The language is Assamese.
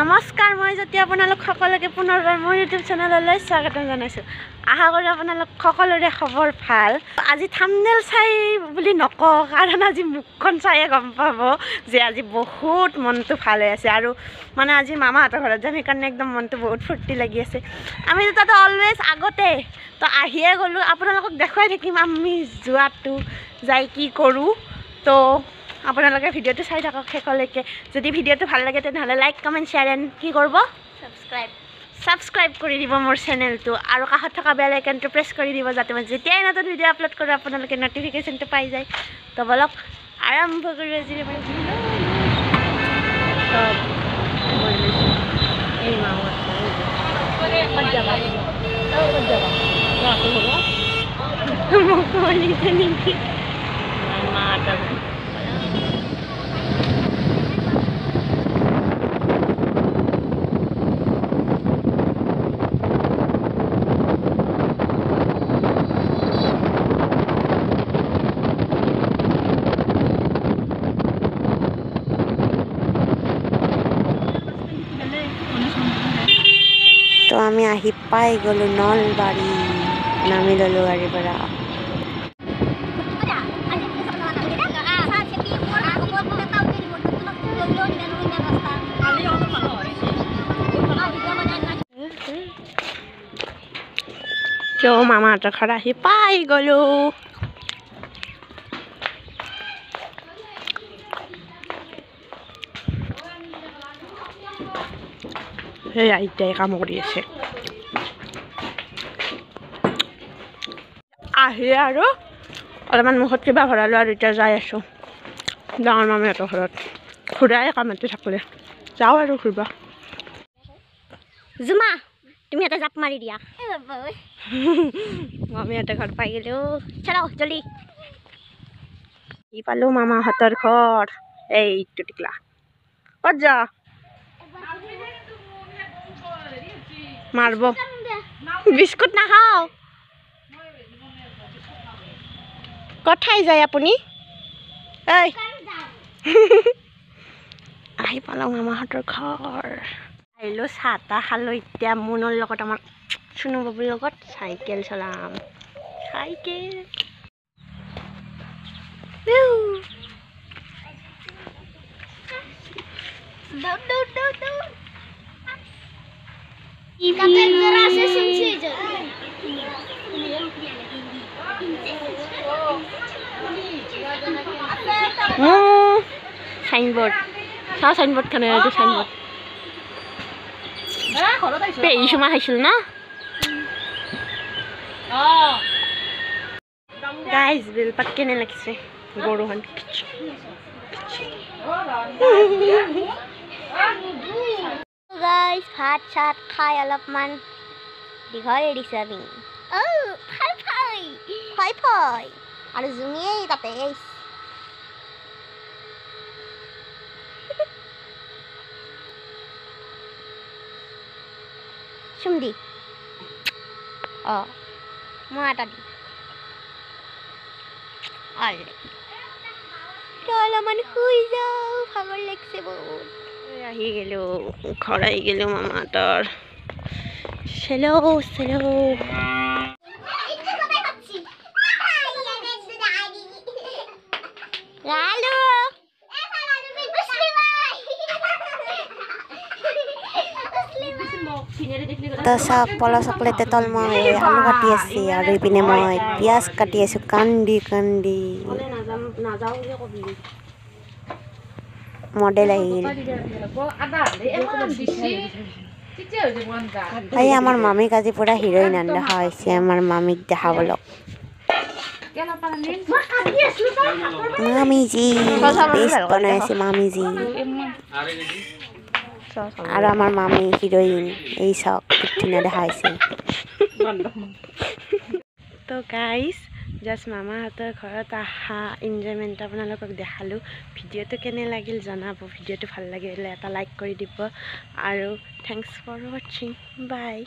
নমস্কাৰ, মই যদি আপোনালোক সকলোকে পুনৰবাৰ মোৰ ইউটিউব চেনেললৈ স্বাগতম জনাইছোঁ। আশা কৰোঁ আপোনালোক সকলোৰে খবৰ ভাল। আজি থাম্বনেইল চাই বুলি নকওঁ, কাৰণ আজি মুখখন চায়ে গম পাব যে আজি বহুত মনটো ভাল হৈ আছে। আৰু মানে আজি মামাহঁতৰ ঘৰত যাম, সেইকাৰণে একদম মনটো বহুত ফূৰ্তি লাগি আছে। আমি তাতে অলৱেজ আগতে তো আহিয়ে গ'লোঁ, আপোনালোকক দেখুৱাই থাকিম আমি যোৱাটো যাই কি কৰোঁ। তো আপোনালোকে ভিডিঅ'টো চাই থাকক শেষলৈকে। যদি ভিডিঅ'টো ভাল লাগে তেনেহ'লে লাইক কমেণ্ট শ্বেয়াৰ এণ্ড কি কৰিব ছাবস্ক্ৰাইব কৰি দিব মোৰ চেনেলটো, আৰু কাষত থকা বেল আইকনটো প্ৰেছ কৰি দিব, যাতে মই যেতিয়াই নতুন ভিডিঅ' আপলোড কৰোঁ আপোনালোকে ন'টিফিকেশ্যনটো পাই যায়। তো বলক আৰম্ভ কৰোঁ আজিৰ মই তো আমি আহি পাই গ'লোঁ নলবাৰী, নামি ল'লোঁ গাড়ীৰ পৰা। মামাহঁতৰ ঘৰত আহি পাই গ'লোঁ। সেই আইতাই কাম কৰি আছে। আহি আৰু অলপমান মুখত কিবা ভৰালোঁ আৰু এতিয়া যাই আছোঁ ডাঙৰ মামীহঁতৰ ঘৰত। ঘূৰাই কামতে থাকিলে যাওঁ আৰু ঘূৰিব। জুমা তুমি এটা জাপ মাৰি দিয়া। মামীহঁতৰ ঘৰ পাই গ'লোঁ, চলো জলদি। পালোঁ মামাহঁতৰ ঘৰ, এইটো টিকলা। ক'ত যা মাৰব, বিস্কুট নাখাওঁ। কথাই যায় আপুনি। এই আহি পালোঁ মামাহঁতৰ ঘৰ। আহিলোঁ, চাহ তাহ খালোঁ। এতিয়া মুনৰ লগত আমাৰ চুনু বাবুৰ লগত চাইকেল চলাম। চাইকেল সাইনবোৰ্ড চাওঁ, সাইনবোৰ্ড খানে এইটো সাইনবোৰ্ড পেহী চুমা খাইছিল ন। গাইজ বেলপাত কেনে লাগিছে গৰুখন। গাইজ ভাত চাত খাই অলপমান দীঘল দিছোঁ আমি। ফাই আৰু জুমিয়েই তাতে চুমদি মই এটা দিম অলপমান শুই যাওঁ, ভাগৰ লাগিছে বহুত। আহি গ'লোঁ, ঘৰ আহি গ'লোঁ মামাহঁতৰ। চেলো চেলো তো চাওক, পলা চকলেটে তল মই আলু কাটি আছি, আৰু ইপিনে মই পিঁয়াজ কাটি আছোঁ কান্দি কান্দি। মডেল আহিল। এই আমাৰ মামীক আজি পুৰা হিৰইন আন দেখা হৈছে। আমাৰ মামীক দেখা বলক। মামীজি বেষ্ট বনাই আছে মামীজি। আৰু আমাৰ মামী হিৰইন, এই চাওক ধুনীয়া দেখা হৈছে। তো গাইজ জাষ্ট মামাহঁতৰ ঘৰত আহা এনজয়মেণ্ট আপোনালোকক দেখালোঁ। ভিডিঅ'টো কেনে লাগিল জনাব। ভিডিঅ'টো ভাল লাগিলে এটা লাইক কৰি দিব, আৰু থেংকছ ফৰ ৱাচিং। বাই।